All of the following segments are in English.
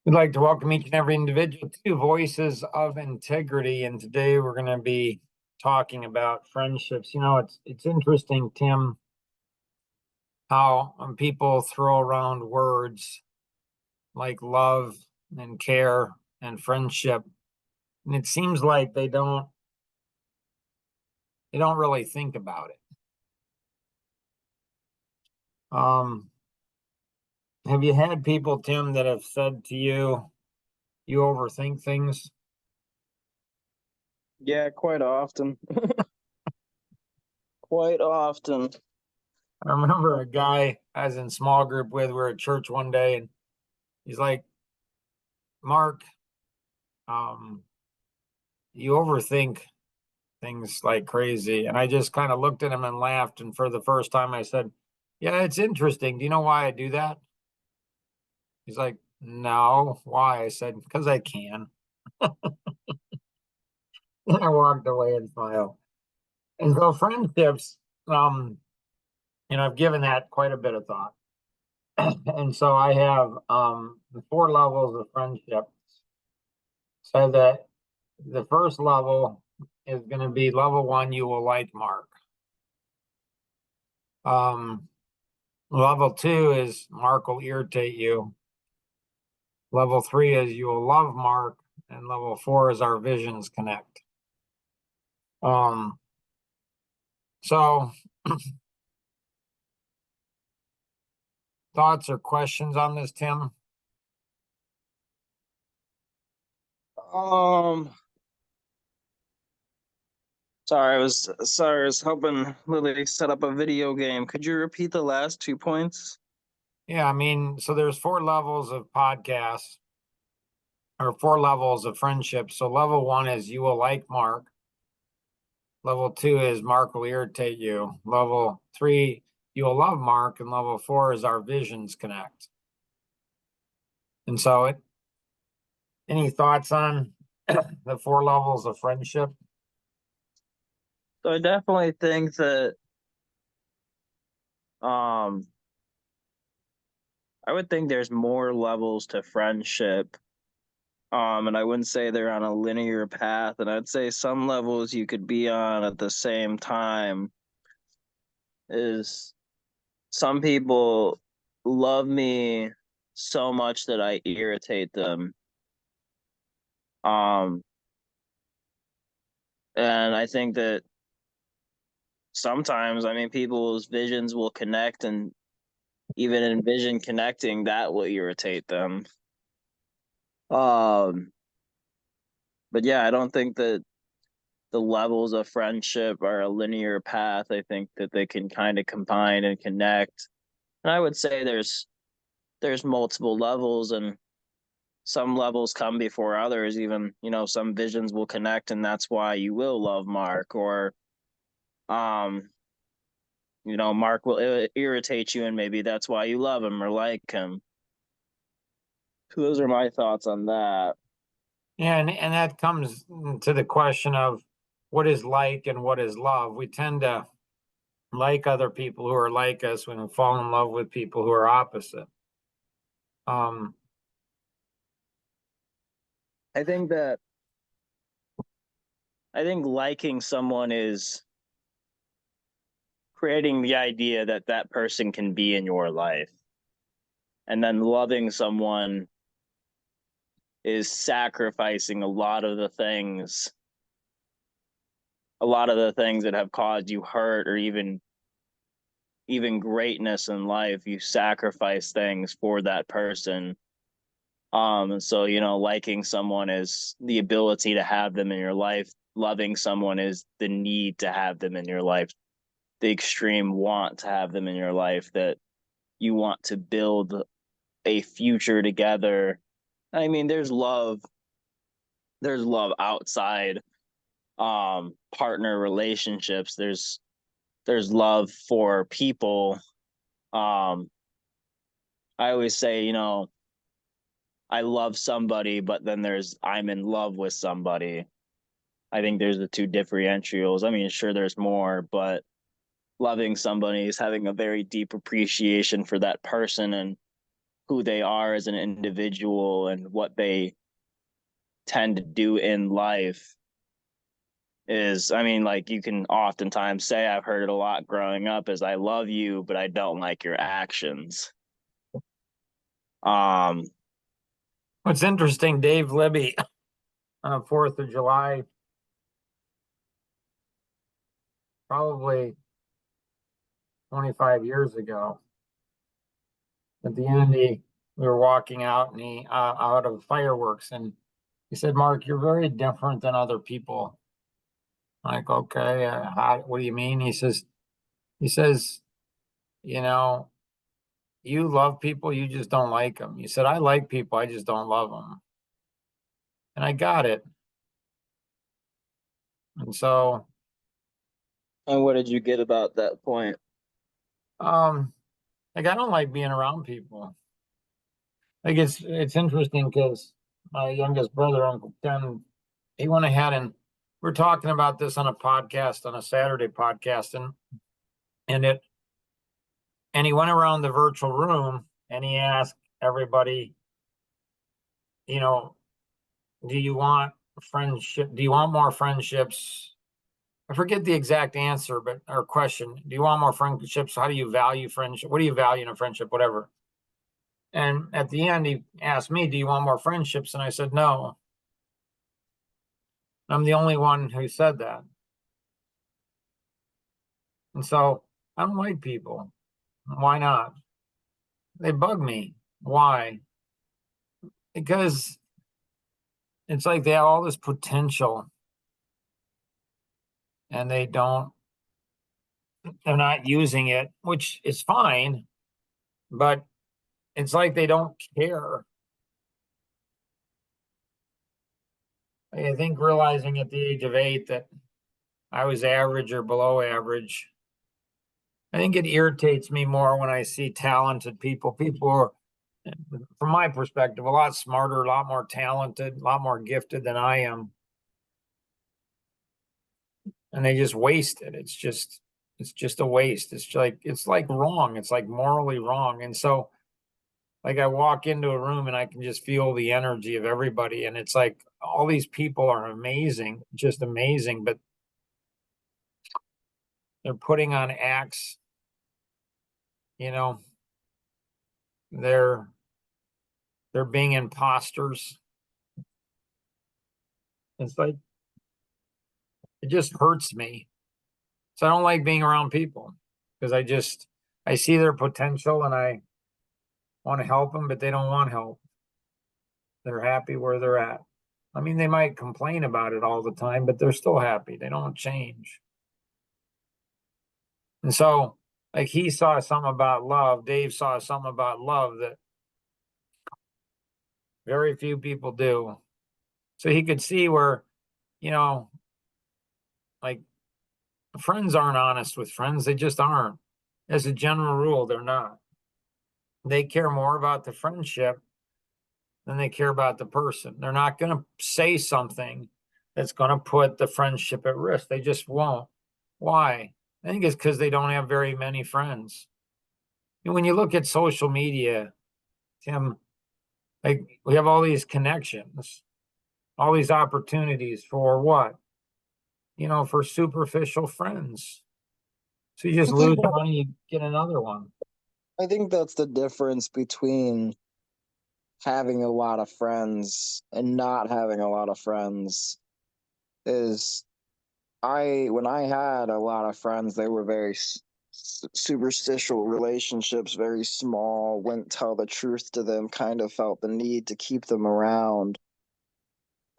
We'd like to welcome each and every individual to Voices of Integrity, and today we're going to be talking about friendships. It's interesting, Tim, how people throw around words like love and care and friendship, and it seems like they don't really think about it. Have you had people, Tim, that have said to you, you overthink things? Yeah, quite often. Quite often. I remember a guy I was in small group with, we were at church one day, and he's like, Mark, you overthink things like crazy. And I just kind of looked at him and laughed. And for the first time, I said, yeah, it's interesting. Do you know why I do that? He's like, no, why? I said, because I can. And I walked away and smiled. And so friendships, um, I've given that quite a bit of thought. And so I have the four levels of friendship. So that the first level is going to be level one, you will like Mark. Level two is Mark will irritate you. Level three is you will love Mark. And level four is our visions connect. So thoughts or questions on this, Tim? Um, sorry, I was helping Lily set up a video game. Could you repeat the last 2 points? Yeah, so there's four levels of podcasts or four levels of friendship. So level one is you will like Mark. Level two is Mark will irritate you. Level three, you will love Mark. And level four is our visions connect. And so any thoughts on the four levels of friendship? So I definitely think that um I would think there's more levels to friendship. And I wouldn't say they're on a linear path, and I'd say some levels you could be on at the same time is some people love me so much that I irritate them. Um, and I think that sometimes, I mean, people's visions will connect, and even in vision connecting, that will irritate them. Um, but yeah, I don't think that the levels of friendship are a linear path. I think that they can kind of combine and connect. And I would say there's multiple levels, and some levels come before others. Even, some visions will connect, and that's why you will love Mark. Or um Mark will irritate you, and maybe that's why you love him or like him. So those are my thoughts on that. Yeah, and that comes to the question of what is like and what is love. We tend to like other people who are like us when we fall in love with people who are opposite. Um, I think that I think liking someone is creating the idea that that person can be in your life, and then loving someone is sacrificing a lot of the things that have caused you hurt, or even greatness in life. You sacrifice things for that person. And so, liking someone is the ability to have them in your life. Loving someone is the need to have them in your life, the extreme want to have them in your life, that you want to build a future together. I mean, there's love outside partner relationships. There's love for people. um I always say, I love somebody, but then there's I'm in love with somebody. I think there's the two differentials. I mean, sure, there's more, but loving somebody is having a very deep appreciation for that person, and who they are as an individual and what they tend to do in life is, I mean, like you can oftentimes say, I've heard it a lot growing up, is I love you, but I don't like your actions. Um, What's interesting, Dave Libby on the 4th of July, probably 25 years ago, at the end, we were walking out and out of fireworks, and he said, "Mark, you're very different than other people." I'm like, okay, what do you mean? he says, you know, you love people, you just don't like them. You said, I like people, I just don't love them. And I got it. And so, and what did you get about that point? um, like I don't like being around people. Like it's interesting because my youngest brother, Uncle Ken, he went ahead and we're talking about this on a podcast, on a Saturday podcast, and it and he went around the virtual room and he asked everybody, you know, do you want friendship? Do you want more friendships? I forget the exact answer, but or question. Do you want more friendships? How do you value friendship? What do you value in a friendship? Whatever. And at the end, he asked me, "Do you want more friendships?" And I said, "No." I'm the only one who said that. And so I don't like people. Why not? They bug me. Why? Because it's like they have all this potential and they're not using it, which is fine, but it's like they don't care. I think realizing at the age of 8 that I was average or below average, I think it irritates me more when I see talented people. People are, from my perspective, a lot smarter, a lot more talented, a lot more gifted than I am. And they just waste it. It's just a waste. It's like wrong. It's like morally wrong. And so like I walk into a room and I can just feel the energy of everybody. And it's like all these people are amazing, just amazing, but they're putting on acts, you know, they're they're being imposters. It's like it just hurts me. So I don't like being around people because I see their potential and I want to help them, but they don't want help. They're happy where they're at. I mean, they might complain about it all the time, but they're still happy. They don't change. And so, like he saw something about love, Dave saw something about love that very few people do. So he could see where, you know, like friends aren't honest with friends. They just aren't. As a general rule, they're not. They care more about the friendship than they care about the person. They're not going to say something that's going to put the friendship at risk. They just won't. Why? I think it's because they don't have very many friends. And when you look at social media, Tim, like we have all these connections, all these opportunities for what? For superficial friends. So you just I think lose one, you get another one. I think that's the difference between having a lot of friends and not having a lot of friends is I when I had a lot of friends, they were very superficial relationships, very small, wouldn't tell the truth to them, kind of felt the need to keep them around.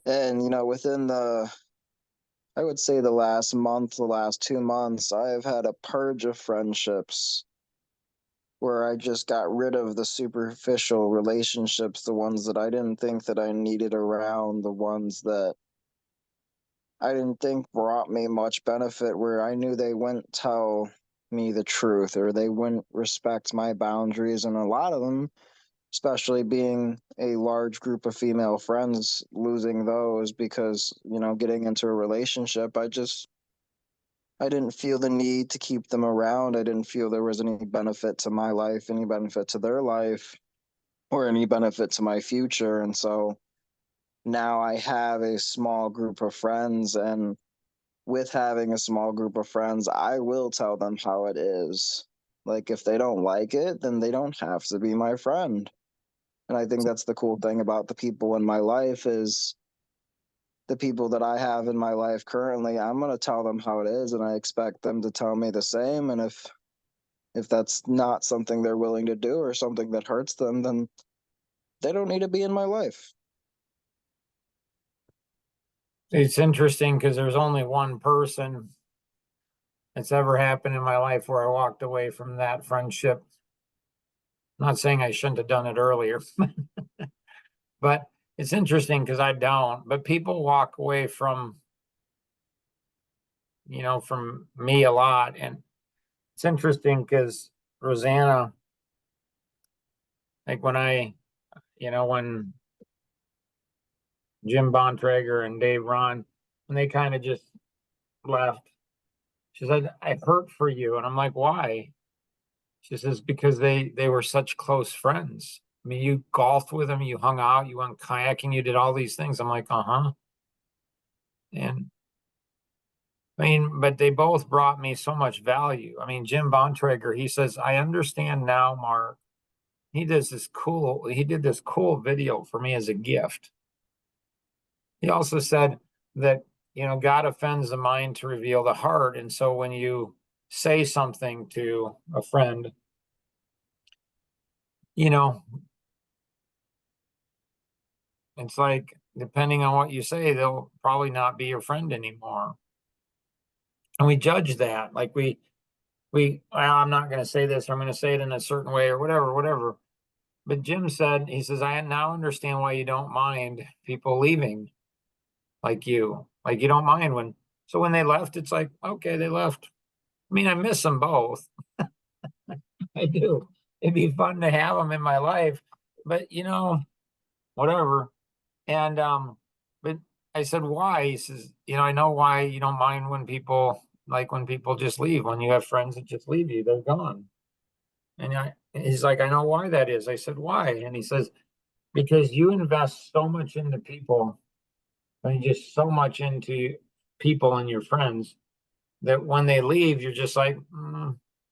And within I would say the last month, the last 2 months, I've had a purge of friendships where I just got rid of the superficial relationships, the ones that I didn't think that I needed around, the ones that I didn't think brought me much benefit, where I knew they wouldn't tell me the truth or they wouldn't respect my boundaries. And a lot of them, especially being a large group of female friends, losing those because, getting into a relationship, I didn't feel the need to keep them around. I didn't feel there was any benefit to my life, any benefit to their life. or any benefit to my future. And so now I have a small group of friends, and with having a small group of friends, I will tell them how it is. Like, if they don't like it, then they don't have to be my friend. And I think that's the cool thing about the people in my life is the people that I have in my life currently, I'm going to tell them how it is, and I expect them to tell me the same. And if that's not something they're willing to do or something that hurts them, then they don't need to be in my life. It's interesting because there's only one person that's ever happened in my life where I walked away from that friendship. I'm not saying I shouldn't have done it earlier, but it's interesting because I don't. But people walk away from, from me a lot. And it's interesting because Rosanna, like when Jim Bontrager and Dave Ron, when they kind of just left, she said, I hurt for you. And I'm like, why? She says, because they were such close friends. I mean, you golfed with them, you hung out, you went kayaking, you did all these things. I'm like, uh-huh. And I mean, but they both brought me so much value. I mean, Jim Bontrager, he says, I understand now, Mark. He did this cool video for me as a gift. He also said that, God offends the mind to reveal the heart. And so when you say something to a friend, it's like, depending on what you say, they'll probably not be your friend anymore. And we judge that. Like well, I'm not going to say this, or I'm going to say it in a certain way or whatever. But Jim said, he says, I now understand why you don't mind people leaving like you. Like you don't mind so when they left, it's like, okay, they left. I mean, I miss them both. I do. It'd be fun to have them in my life, but whatever. And but I said, why? He says, I know why you don't mind when people just leave. When you have friends that just leave you, they're gone. And he's like, I know why that is. I said, why? And he says, because you invest so much into people, and just so much into people and your friends that when they leave, you're just like,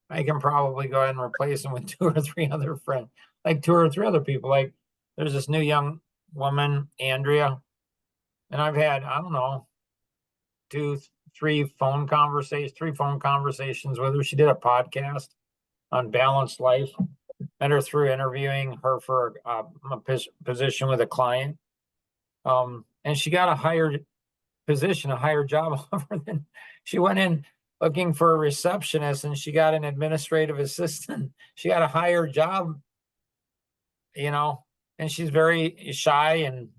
I can probably go ahead and replace them with two or three other friends, like two or three other people. Like there's this new young woman, Andrea, and I've had, I don't know, three phone conversations with her. She did a podcast on balanced life. Met her through interviewing her for a position with a client. And she got a higher position, a higher job offer than she went in looking for a receptionist, and she got an administrative assistant. She got a higher job, and she's very shy, and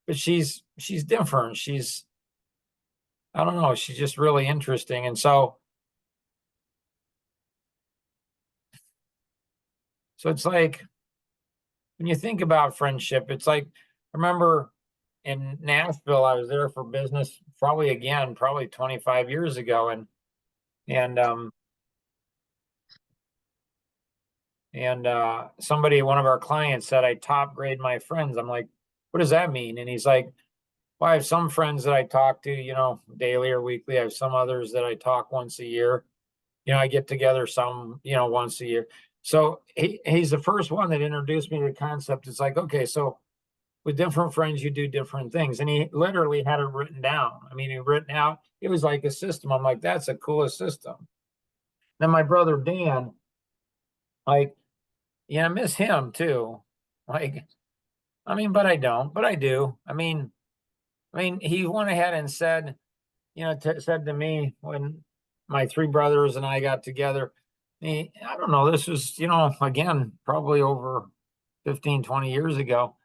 but she's different. I don't know, she's just really interesting. And so it's like when you think about friendship, it's like, remember in Nashville, I was there for business probably 25 years ago. And one of our clients said, I top grade my friends. I'm like, what does that mean? And he's like, well, I have some friends that I talk to, daily or weekly. I have some others that I talk once a year. I get together some, once a year. So he's the first one that introduced me to the concept. It's like, okay, so with different friends, you do different things. And he literally had it written down. I mean, he written out, it was like a system. I'm like, that's the coolest system. Then my brother Dan, like, I miss him too. Like, I mean, but I don't, but I do. I mean, he went ahead and said, said to me when my three brothers and I got together, I don't know, this was, again, probably over 15, 20 years ago.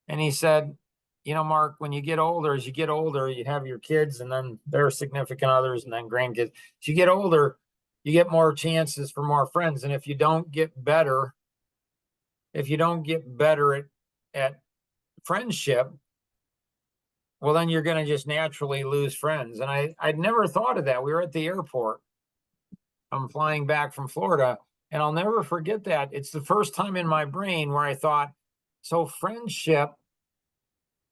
And he said, Mark, when you get older, as you get older, you have your kids and then their significant others and then grandkids. As you get older, you get more chances for more friends. And if you don't get better at friendship, well, then you're going to just naturally lose friends. And I'd never thought of that. We were at the airport. I'm flying back from Florida, And I'll never forget that. It's the first time in my brain where I thought, so friendship,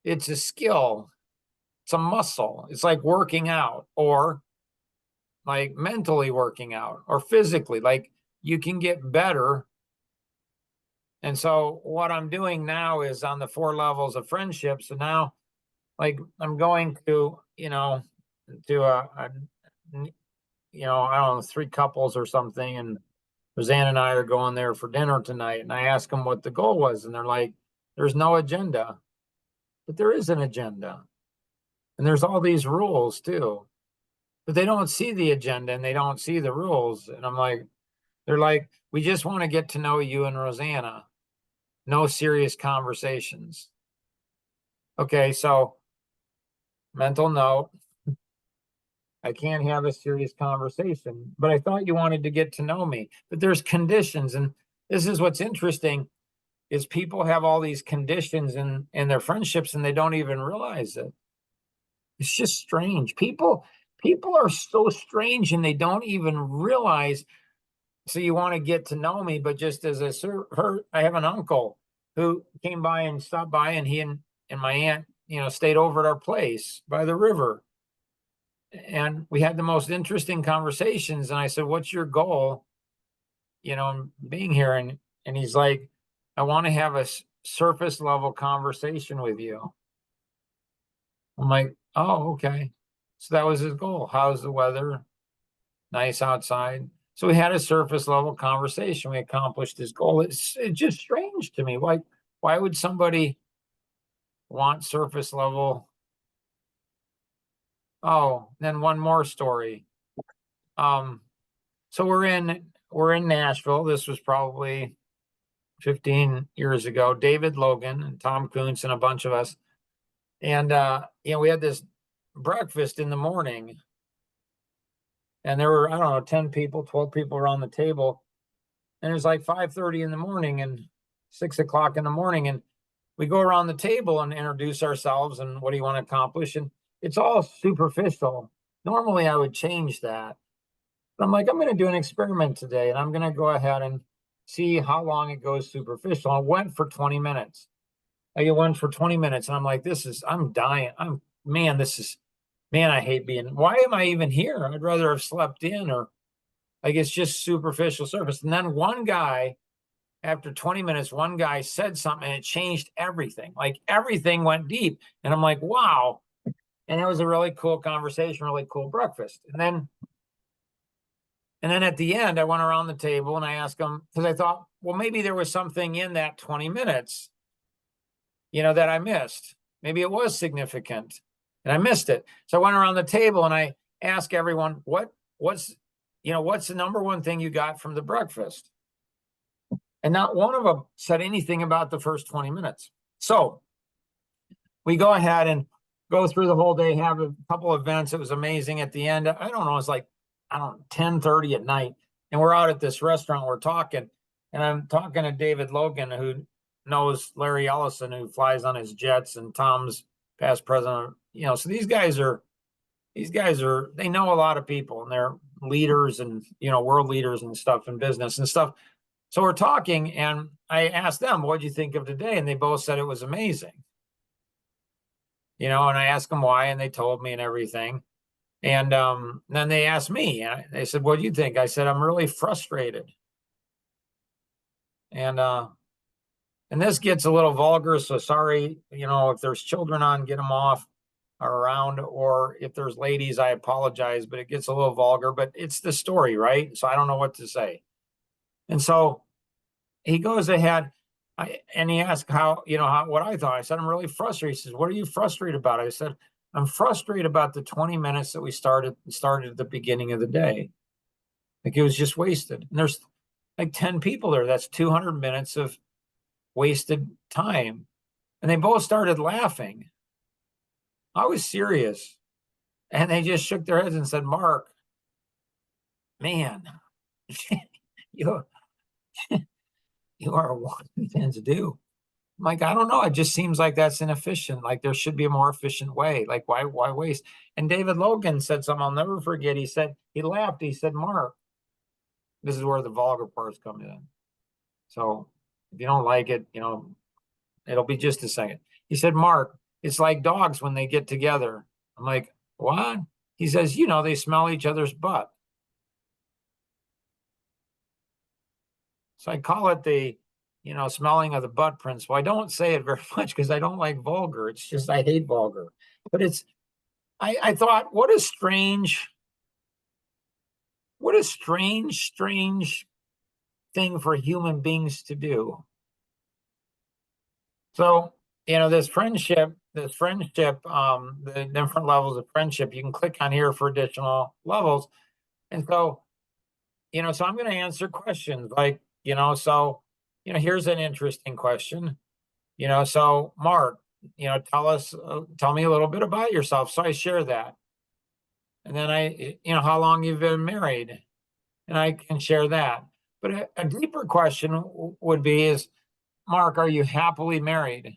it's a skill, it's a muscle. It's like working out, or like mentally working out, or physically, like you can get better. And so what I'm doing now is on the 4 levels of friendship. So now, like, I'm going to, to I don't know, 3 couples or something, and Roseanne and I are going there for dinner tonight. And I asked them what the goal was, and they're like, "There's no agenda," but there is an agenda, and there's all these rules too. But they don't see the agenda and they don't see the rules. And I'm like, they're like, "We just want to get to know you and Rosanna. No serious conversations." Okay, so mental note, I can't have a serious conversation, but I thought you wanted to get to know me. But there's conditions, and this is what's interesting, is people have all these conditions in their friendships and they don't even realize it. It's just strange. People are so strange and they don't even realize. So you want to get to know me, but just as I have an uncle who came by and stopped by, and he and my aunt, stayed over at our place by the river. And we had the most interesting conversations. And I said, "What's your goal, being here?" And he's like, "I want to have a surface level conversation with you." I'm like, "Oh, okay." So that was his goal. How's the weather? Nice outside. So we had a surface level conversation. We accomplished his goal. It's just strange to me. Why would somebody want surface level? Oh, then one more story. So we're in Nashville. This was probably 15 years ago. David Logan and Tom Kuntz and a bunch of us. And we had this breakfast in the morning. And there were, I don't know, 10 people, 12 people around the table. And it was like 5:30 in the morning and 6 o'clock in the morning. And we go around the table and introduce ourselves and what do you want to accomplish? And it's all superficial. Normally I would change that. But I'm like, I'm going to do an experiment today, and I'm going to go ahead and see how long it goes superficial. I went for 20 minutes. I went for 20 minutes, and I'm like, I'm dying. I hate why am I even here? I'd rather have slept in, or like it's just superficial surface. And then one guy, after 20 minutes, one guy said something and it changed everything. Like everything went deep. And I'm like, wow. And it was a really cool conversation, really cool breakfast. And then at the end, I went around the table and I asked them, because I thought, well, maybe there was something in that 20 minutes, that I missed. Maybe it was significant and I missed it. So I went around the table and I asked everyone, what's the number one thing you got from the breakfast? And not one of them said anything about the first 20 minutes. So we go ahead and go through the whole day, have a couple of events. It was amazing. At the end, I don't know, it's like, 10:30 at night. And we're out at this restaurant, we're talking. And I'm talking to David Logan, who knows Larry Ellison, who flies on his jets, and Tom's past president. So these guys are, they know a lot of people, and they're leaders and, world leaders and stuff in business and stuff. So we're talking, and I asked them, "What'd you think of today?" And they both said it was amazing. And I asked them why, and they told me and everything. And then they asked me, they said, "What do you think?" I said, "I'm really frustrated." And this gets a little vulgar, so sorry, if there's children on, get them off or around, or if there's ladies, I apologize, but it gets a little vulgar, but it's the story, right? So I don't know what to say. And so he goes ahead, and he asked what I thought. I said, "I'm really frustrated." He says, "What are you frustrated about?" I said, "I'm frustrated about the 20 minutes that we started at the beginning of the day. Like it was just wasted. And there's like 10 people there. That's 200 minutes of wasted time." And they both started laughing. I was serious. And they just shook their heads and said, "Mark, man, you are one thing to do." I'm like, I don't know. It just seems like that's inefficient. Like there should be a more efficient way. Like why waste? And David Logan said something I'll never forget. He laughed. He said, "Mark, this is where the vulgar parts come in. So if you don't like it, it'll be just a second. He said, Mark, it's like dogs when they get together. I'm like, what? He says, they smell each other's butt. So I call it the, smelling of the butt principle. I don't say it very much because I don't like vulgar. It's just, I hate vulgar. But I thought, what a strange thing for human beings to do. So, this friendship, the different levels of friendship, you can click on here for additional levels. And so, so I'm going to answer questions like, here's an interesting question. So Mark, tell me a little bit about yourself. So I share that. And then how long you've been married, and I can share that. But a deeper question would be Mark, are you happily married?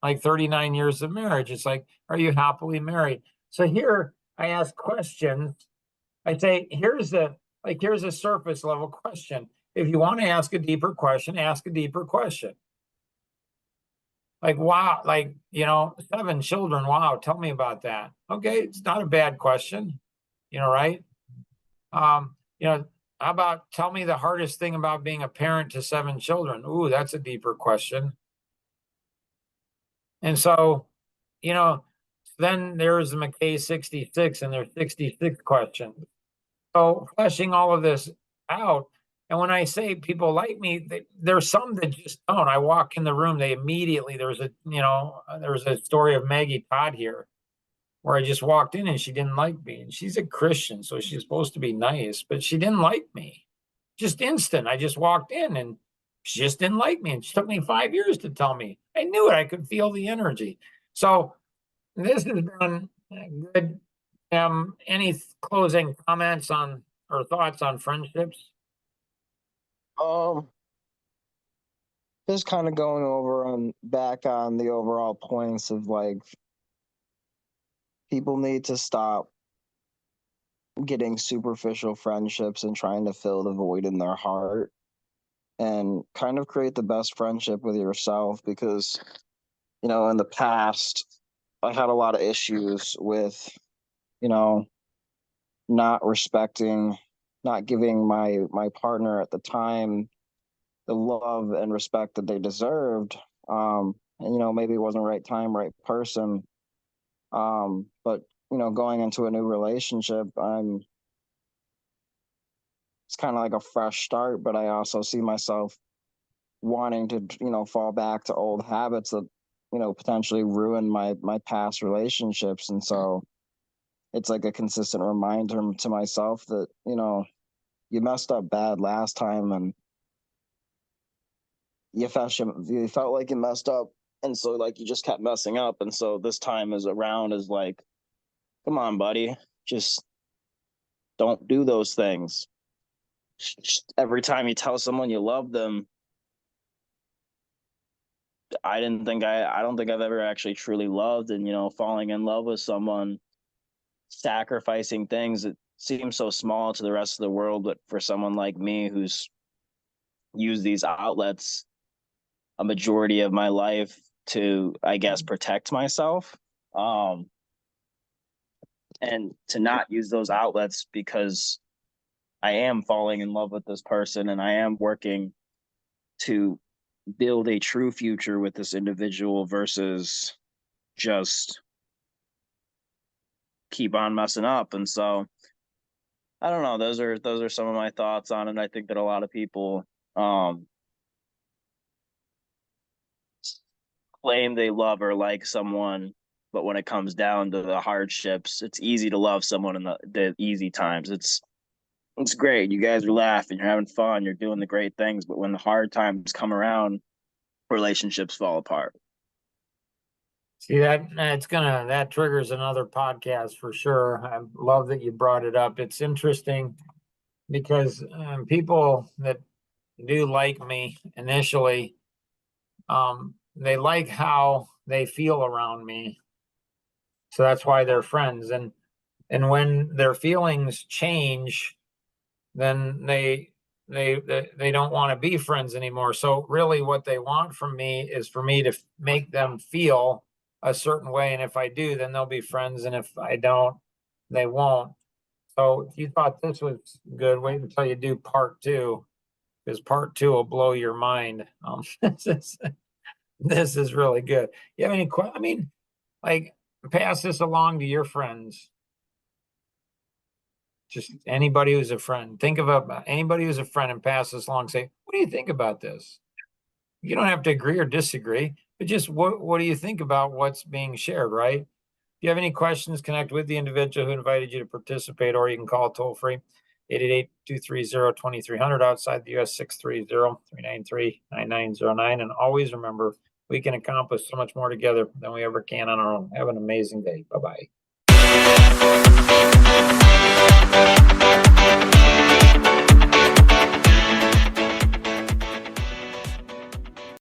Like 39 years of marriage. It's like, are you happily married? So here I ask questions. I say, here's a surface level question. If you want to ask a deeper question, ask a deeper question. Like, wow, 7 children. Wow. Tell me about that. Okay. It's not a bad question, right? How about tell me the hardest thing about being a parent to 7 children? Ooh, that's a deeper question. And so, then there's the McKay 66 and there's 66 questions. So fleshing all of this out. And when I say people like me, there's some that just don't. I walk in the room, they immediately, there was a story of Maggie Todd here where I just walked in and she didn't like me. And she's a Christian, so she's supposed to be nice, but she didn't like me. Just instant. I just walked in and she just didn't like me. And it took me 5 years to tell me. I knew it. I could feel the energy. So this has been good. Any closing comments on or thoughts on friendships? Just kind of going over on back on the overall points of like people need to stop getting superficial friendships and trying to fill the void in their heart and kind of create the best friendship with yourself because in the past I had a lot of issues with not respecting, not giving my partner at the time the love and respect that they deserved. And maybe it wasn't right time, right person. But going into a new relationship, it's kind of like a fresh start, but I also see myself wanting to fall back to old habits that potentially ruin my past relationships. And so it's like a consistent reminder to myself that you messed up bad last time and you felt like you messed up, and so like you just kept messing up, and so this time is around is like, come on buddy, just don't do those things. Every time you tell someone you love them, I don't think I've ever actually truly loved, and falling in love with someone, sacrificing things that seem so small to the rest of the world, but for someone like me who's used these outlets a majority of my life to, I guess, protect myself, and to not use those outlets because I am falling in love with this person and I am working to build a true future with this individual versus just keep on messing up. And so I don't know, those are some of my thoughts on it. I think that a lot of people claim they love or like someone, but when it comes down to the hardships, it's easy to love someone in the easy times. It's great. You guys are laughing, you're having fun, you're doing the great things, but when the hard times come around, relationships fall apart. See, that triggers another podcast for sure. I love that you brought it up. It's interesting because people that do like me initially, they like how they feel around me. So that's why they're friends. And when their feelings change, then they they don't want to be friends anymore. So really what they want from me is for me to make them feel a certain way. And if I do, then they'll be friends. And if I don't, they won't. So if you thought this was good, wait until you do part 2, because part 2 will blow your mind. This is really good. You have any I mean, like, pass this along to your friends. Just anybody who's a friend. Think of anybody who's a friend and pass this along. Say, what do you think about this? You don't have to agree or disagree, but just what do you think about what's being shared, right? If you have any questions, connect with the individual who invited you to participate, or you can call toll free 888-230-2300 outside the US 630-393-9909. And always remember, we can accomplish so much more together than we ever can on our own. Have an amazing day. Bye-bye.